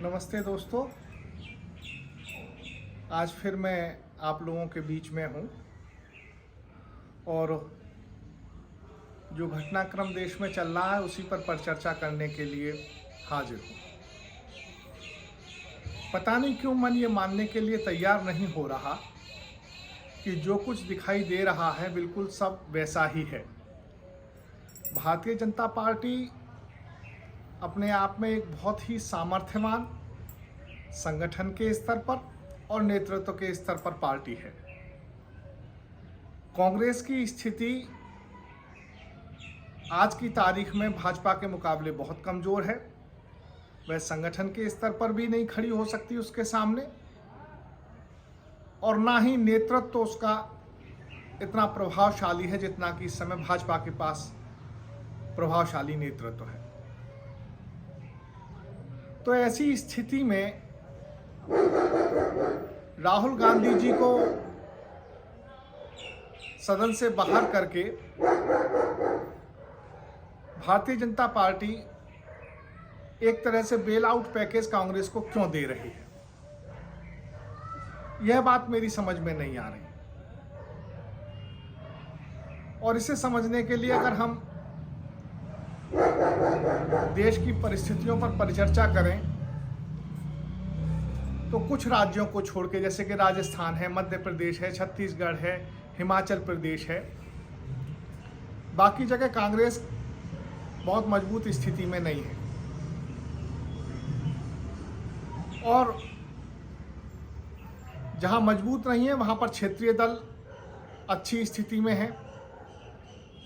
नमस्ते दोस्तों। आज फिर मैं आप लोगों के बीच में हूँ और जो घटनाक्रम देश में चल रहा है उसी पर परिचर्चा करने के लिए हाजिर हूँ। पता नहीं क्यों मन ये मानने के लिए तैयार नहीं हो रहा कि जो कुछ दिखाई दे रहा है बिल्कुल सब वैसा ही है। भारतीय जनता पार्टी अपने आप में एक बहुत ही सामर्थ्यवान संगठन के स्तर पर और नेतृत्व के स्तर पर पार्टी है। कांग्रेस की स्थिति आज की तारीख में भाजपा के मुकाबले बहुत कमज़ोर है। वह संगठन के स्तर पर भी नहीं खड़ी हो सकती उसके सामने, और ना ही नेतृत्व उसका इतना प्रभावशाली है जितना कि इस समय भाजपा के पास प्रभावशाली नेतृत्व है। तो ऐसी स्थिति में राहुल गांधी जी को सदन से बाहर करके भारतीय जनता पार्टी एक तरह से बेल आउट पैकेज कांग्रेस को क्यों दे रही है, यह बात मेरी समझ में नहीं आ रही। और इसे समझने के लिए अगर हम देश की परिस्थितियों पर परिचर्चा करें तो कुछ राज्यों को छोड़ के, जैसे कि राजस्थान है, मध्य प्रदेश है, छत्तीसगढ़ है, हिमाचल प्रदेश है, बाकी जगह कांग्रेस बहुत मजबूत स्थिति में नहीं है। और जहां मजबूत नहीं है वहां पर क्षेत्रीय दल अच्छी स्थिति में है।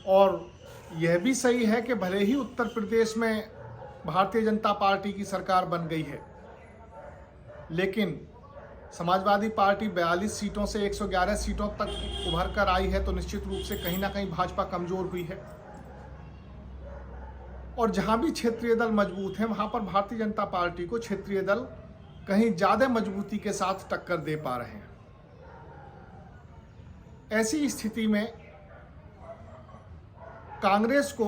और यह भी सही है कि भले ही उत्तर प्रदेश में भारतीय जनता पार्टी की सरकार बन गई है, लेकिन समाजवादी पार्टी 42 सीटों से 111 सीटों तक उभर कर आई है, तो निश्चित रूप से कहीं ना कहीं भाजपा कमजोर हुई है। और जहां भी क्षेत्रीय दल मजबूत हैं वहां पर भारतीय जनता पार्टी को क्षेत्रीय दल कहीं ज्यादा मजबूती के साथ टक्कर दे पा रहे हैं। ऐसी स्थिति में कांग्रेस को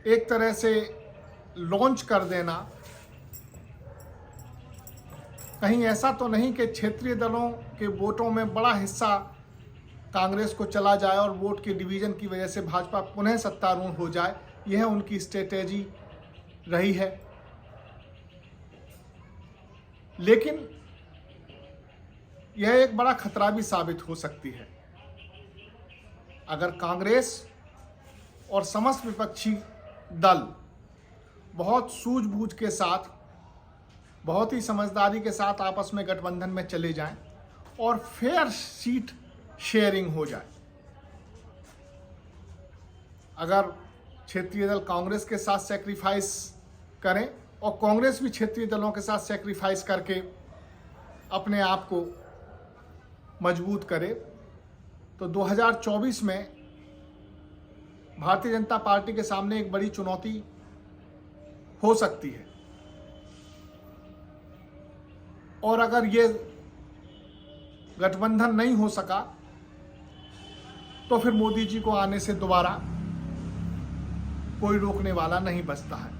एक तरह से लॉन्च कर देना, कहीं ऐसा तो नहीं कि क्षेत्रीय दलों के वोटों में बड़ा हिस्सा कांग्रेस को चला जाए और वोट के डिवीजन की वजह से भाजपा पुनः सत्तारूढ़ हो जाए, यह उनकी स्ट्रेटेजी रही है। लेकिन यह एक बड़ा खतरा भी साबित हो सकती है अगर कांग्रेस और समस्त विपक्षी दल बहुत सूझबूझ के साथ, बहुत ही समझदारी के साथ आपस में गठबंधन में चले जाएं और फेयर सीट शेयरिंग हो जाए। अगर क्षेत्रीय दल कांग्रेस के साथ सैक्रिफाइस करें और कांग्रेस भी क्षेत्रीय दलों के साथ सैक्रिफाइस करके अपने आप को मजबूत करे, तो 2024 में भारतीय जनता पार्टी के सामने एक बड़ी चुनौती हो सकती है। और अगर ये गठबंधन नहीं हो सका तो फिर मोदी जी को आने से दोबारा कोई रोकने वाला नहीं बचता है।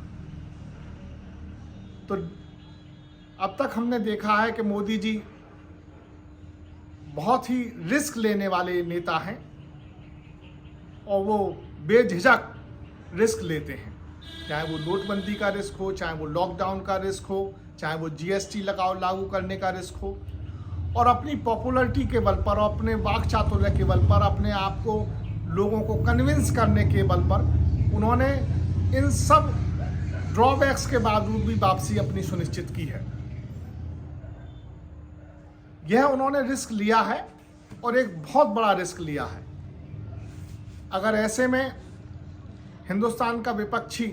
तो अब तक हमने देखा है कि मोदी जी बहुत ही रिस्क लेने वाले नेता हैं और वो बेझिझक रिस्क लेते हैं, चाहे वो नोटबंदी का रिस्क हो, चाहे वो लॉकडाउन का रिस्क हो, चाहे वो जीएसटी लागू करने का रिस्क हो। और अपनी पॉपुलैरिटी के बल पर और अपने वाक चातुर्य के बल पर, अपने आप को लोगों को कन्विंस करने के बल पर उन्होंने इन सब ड्रॉबैक्स के बावजूद भी वापसी अपनी सुनिश्चित की है। यह उन्होंने रिस्क लिया है और एक बहुत बड़ा रिस्क लिया है। अगर ऐसे में हिंदुस्तान का विपक्षी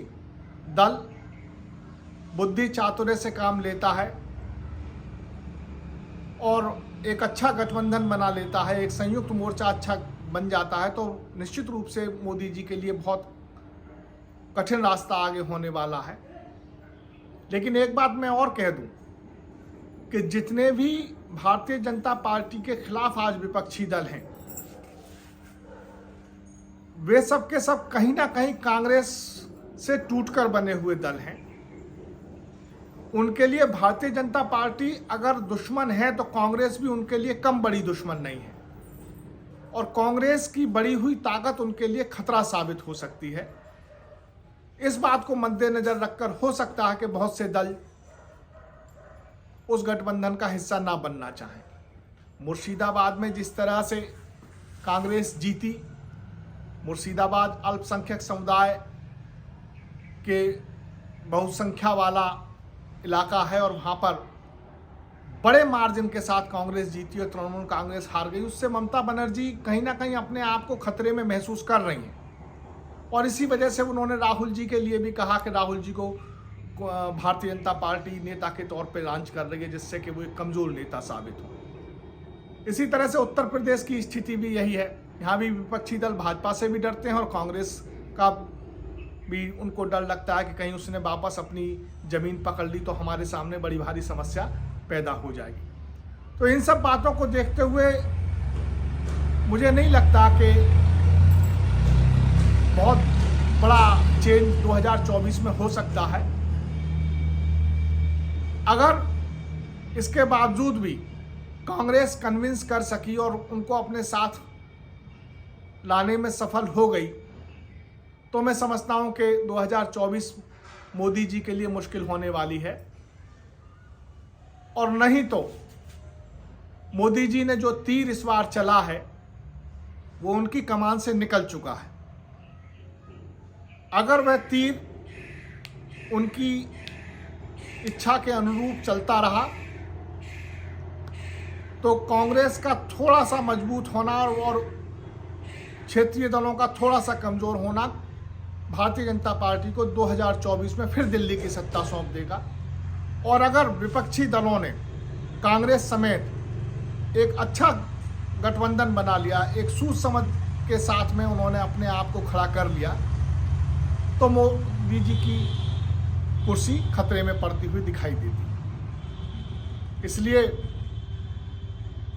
दल बुद्धि चातुर्य से काम लेता है और एक अच्छा गठबंधन बना लेता है, एक संयुक्त मोर्चा अच्छा बन जाता है, तो निश्चित रूप से मोदी जी के लिए बहुत कठिन रास्ता आगे होने वाला है। लेकिन एक बात मैं और कह दूं कि जितने भी भारतीय जनता पार्टी के खिलाफ आज विपक्षी दल हैं, वे सब के सब कहीं ना कहीं कांग्रेस से टूटकर बने हुए दल हैं। उनके लिए भारतीय जनता पार्टी अगर दुश्मन है तो कांग्रेस भी उनके लिए कम बड़ी दुश्मन नहीं है, और कांग्रेस की बढ़ी हुई ताकत उनके लिए खतरा साबित हो सकती है। इस बात को मद्देनजर रखकर हो सकता है कि बहुत से दल उस गठबंधन का हिस्सा ना बनना चाहें। मुर्शिदाबाद में जिस तरह से कांग्रेस जीती, मुर्शिदाबाद अल्पसंख्यक समुदाय के बहुसंख्या वाला इलाका है और वहाँ पर बड़े मार्जिन के साथ कांग्रेस जीती और तृणमूल कांग्रेस हार गई। उससे ममता बनर्जी कहीं ना कहीं अपने आप को खतरे में महसूस कर रही हैं, और इसी वजह से उन्होंने राहुल जी के लिए भी कहा कि राहुल जी को भारतीय जनता पार्टी नेता के तौर पर लॉन्च कर रही है, जिससे कि वो एक कमज़ोर नेता साबित हो। इसी तरह से उत्तर प्रदेश की स्थिति भी यही है। यहाँ भी विपक्षी दल भाजपा से भी डरते हैं और कांग्रेस का भी उनको डर लगता है कि कहीं उसने वापस अपनी ज़मीन पकड़ ली तो हमारे सामने बड़ी भारी समस्या पैदा हो जाएगी। तो इन सब बातों को देखते हुए मुझे नहीं लगता कि बहुत बड़ा चेंज 2024 में हो सकता है। अगर इसके बावजूद भी कांग्रेस कन्विंस कर सकी और उनको अपने साथ लाने में सफल हो गई, तो मैं समझता हूं कि 2024 मोदी जी के लिए मुश्किल होने वाली है। और नहीं तो मोदी जी ने जो तीर इस बार चला है वो उनकी कमान से निकल चुका है। अगर वह तीर उनकी इच्छा के अनुरूप चलता रहा तो कांग्रेस का थोड़ा सा मजबूत होना और क्षेत्रीय दलों का थोड़ा सा कमज़ोर होना भारतीय जनता पार्टी को 2024 में फिर दिल्ली की सत्ता सौंप देगा। और अगर विपक्षी दलों ने कांग्रेस समेत एक अच्छा गठबंधन बना लिया, एक सूझ समझ के साथ में उन्होंने अपने आप को खड़ा कर लिया, तो मोदी जी की कुर्सी खतरे में पड़ती हुई दिखाई देती। इसलिए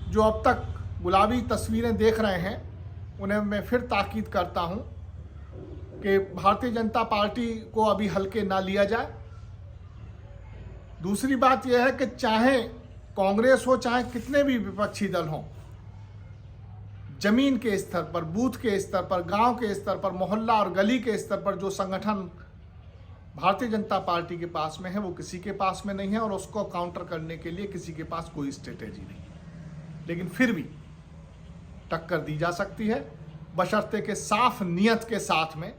जो अब तक गुलाबी तस्वीरें देख रहे हैं उन्हें मैं फिर ताकीद करता हूं कि भारतीय जनता पार्टी को अभी हल्के ना लिया जाए। दूसरी बात यह है कि चाहे कांग्रेस हो चाहे कितने भी विपक्षी दल हों, जमीन के स्तर पर, बूथ के स्तर पर, गांव के स्तर पर, मोहल्ला और गली के स्तर पर जो संगठन भारतीय जनता पार्टी के पास में है वो किसी के पास में नहीं है, और उसको काउंटर करने के लिए किसी के पास कोई स्ट्रेटेजी नहीं। लेकिन फिर भी टक्कर दी जा सकती है, बशर्ते के साफ नियत के साथ में,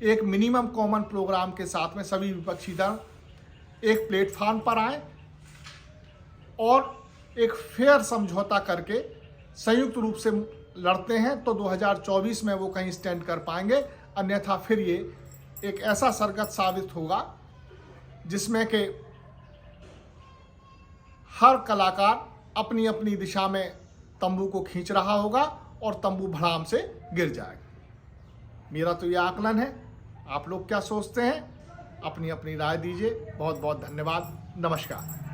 एक मिनिमम कॉमन प्रोग्राम के साथ में सभी विपक्षी दल एक प्लेटफॉर्म पर आए और एक फेयर समझौता करके संयुक्त रूप से लड़ते हैं तो 2024 में वो कहीं स्टैंड कर पाएंगे। अन्यथा फिर ये एक ऐसा सरगत साबित होगा जिसमें कि हर कलाकार अपनी अपनी दिशा में तंबू को खींच रहा होगा और तंबू भड़ाम से गिर जाएगा। मेरा तो ये आकलन है। आप लोग क्या सोचते हैं? अपनी अपनी राय दीजिए। बहुत बहुत धन्यवाद। नमस्कार।